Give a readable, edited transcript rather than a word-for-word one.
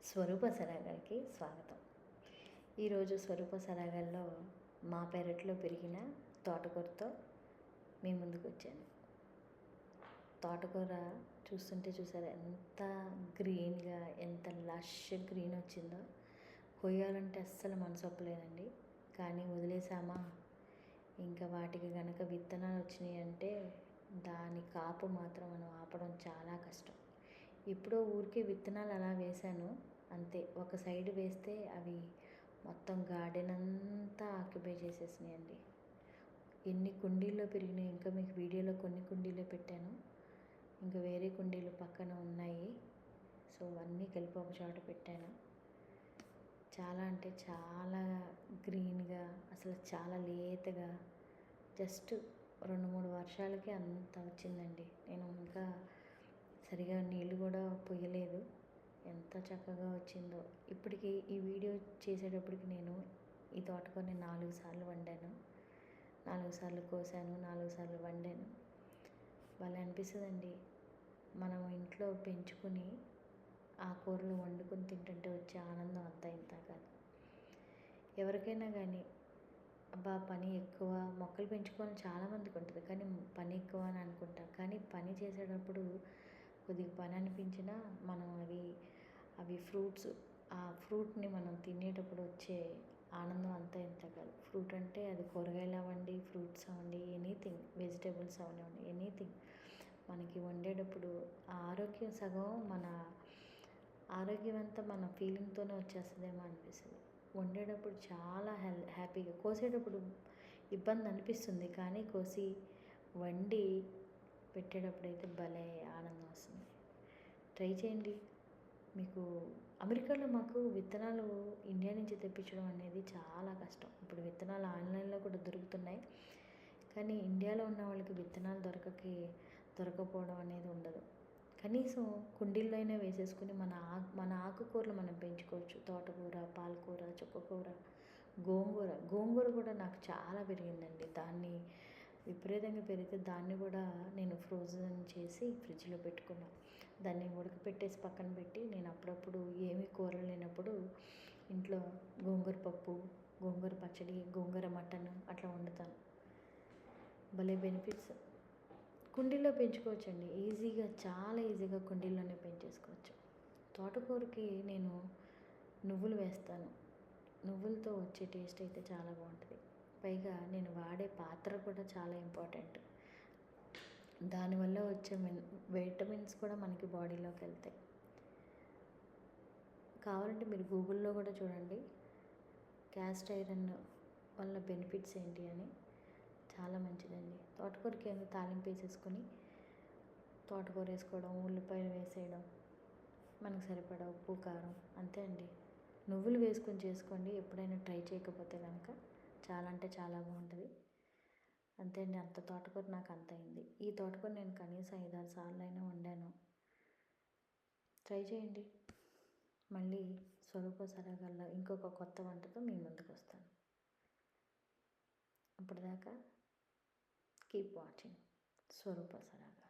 స్వరూప సరాగానికి స్వాగతం. ఈరోజు స్వరూప సరాగాల్లో మా పెరట్లో పెరిగిన తోటకూరతో మీ ముందుకు వచ్చాను. తోటకూర చూసారా ఎంత గ్రీన్గా, ఎంత లష్ గ్రీన్ వచ్చిందో. కొయ్యాలంటే అస్సలు మనసు ఒప్పలేదండి. కానీ వదిలేసామా, ఇంకా వాటికి గనక విత్తనాలు వచ్చినాయి అంటే దాని కాపు మాత్రం మనం ఆపడం చాలా కష్టం. ఎప్పుడో ఊరికే విత్తనాలు అలా వేశాను అంతే. ఒక సైడ్ వేస్తే అవి మొత్తం గార్డెన్ అంతా ఆక్యుపై చేసేసినాయండి. ఎన్ని కుండీల్లో పెరిగినాయి, ఇంకా మీకు వీడియోలో కొన్ని కుండీలో పెట్టాను, ఇంకా వేరే కుండీలు పక్కన ఉన్నాయి. సో అన్నీ కలిపి ఒక చోట పెట్టాను. చాలా అంటే చాలా గ్రీన్గా, అసలు చాలా లేతగా, జస్ట్ 2-3 వర్షాలకే అంత వచ్చిందండి. నేను ఇంకా సరిగా నీళ్ళు కూడా పొయ్యలేదు, ఎంత చక్కగా వచ్చిందో. ఇప్పటికి ఈ వీడియో చేసేటప్పటికి నేను ఈ తోటకూరని 4 సార్లు వండాను, 4 సార్లు కోసాను, 4 సార్లు వండాను. భలే అనిపిస్తుందండి. మనం ఇంట్లో పెంచుకుని ఆ కూరలు వండుకొని తింటుంటే వచ్చే ఆనందం అంతా ఇంత కాదు. ఎవరికైనా కానీ అబ్బా పని ఎక్కువ, మొక్కలు పెంచుకోవాలని చాలామందికి ఉంటుంది, కానీ పని ఎక్కువ అని అనుకుంటాం. కానీ పని చేసేటప్పుడు కొద్దిగా పని అనిపించినా మనం అవి ఫ్రూట్స్, ఆ ఫ్రూట్ని మనం తినేటప్పుడు వచ్చే ఆనందం అంతా ఇంత కాదు. ఫ్రూట్ అంటే అది కూరగాయలు అవ్వండి, ఫ్రూట్స్ అవ్వండి, ఎనీథింగ్, వెజిటేబుల్స్ అవ్వండి, ఎనీథింగ్ మనకి వండేటప్పుడు ఆ ఆరోగ్యం సగం, మన ఆరోగ్యం అంతా మన ఫీలింగ్తోనే వచ్చేస్తుందేమో అనిపిస్తుంది. వండేటప్పుడు చాలా హ్యాపీగా, కోసేటప్పుడు ఇబ్బంది అనిపిస్తుంది, కానీ కోసి వండి పెట్టేటప్పుడు అయితే భలే ఆనందం వస్తుంది. ట్రై చేయండి. మీకు అమెరికాలో మాకు విత్తనాలు ఇండియా నుంచి తెప్పించడం అనేది చాలా కష్టం. ఇప్పుడు విత్తనాలు ఆన్లైన్లో కూడా దొరుకుతున్నాయి, కానీ ఇండియాలో ఉన్న వాళ్ళకి విత్తనాలు దొరకపోవడం అనేది ఉండదు. కనీసం కుండీల్లో అయినా వేసేసుకుని మన ఆకుకూరలు మనం పెంచుకోవచ్చు. తోటకూర, పాలకూర, చుక్కకూర, గోంగూర కూడా నాకు చాలా పెరిగిందండి. దాన్ని విపరీతంగా పెరిగితే దాన్ని కూడా నేను ఫ్రోజన్ చేసి ఫ్రిడ్జ్లో పెట్టుకున్నాను. దాన్ని ఉడకపెట్టేసి పక్కన పెట్టి నేను అప్పుడప్పుడు ఏమీ కూరలు లేనప్పుడు ఇంట్లో గోంగూర పప్పు, గోంగూర పచ్చడి, గోంగూర మటన్ అట్లా వండుతాను. భలే బెనిఫిట్స్. కుండీల్లో పెంచుకోవచ్చండి ఈజీగా, చాలా ఈజీగా కుండీల్లోనే పెంచేసుకోవచ్చు. తోటకూరకి నేను నువ్వులు వేస్తాను. నువ్వులతో వచ్చే టేస్ట్ అయితే చాలా బాగుంటుంది. పైగా నేను వాడే పాత్ర కూడా చాలా ఇంపార్టెంట్. దానివల్ల వచ్చే విటమిన్స్ కూడా మనకి బాడీలోకి వెళ్తాయి. కావాలంటే మీరు గూగుల్లో కూడా చూడండి, క్యాస్ట్ ఐరన్ వల్ల బెనిఫిట్స్ ఏంటి అని. చాలా మంచిదండి. తోటకూరకి ఏమి తాలింపు వేసేసుకొని తోటకూర వేసుకోవడం, ఉల్లిపాయలు వేసేయడం, మనకు సరిపడా ఉప్పు, కారం, అంతే అండి. నువ్వులు వేసుకొని చేసుకోండి, ఎప్పుడైనా ట్రై చేయకపోతే కనుక. చాలా అంటే చాలా బాగుంటుంది. అంతే అండి. అంత తోటకూర నాకు అంత అయింది. ఈ తోటకూర నేను కనీసం 5-6 సార్లు అయినా వండాను. ట్రై చేయండి. మళ్ళీ స్వరూప సరాగాల్లో ఇంకొక కొత్త వంటతో మీ ముందుకు వస్తాను. అప్పటిదాకా కీప్ వాచింగ్ స్వరూప సరాగాలు.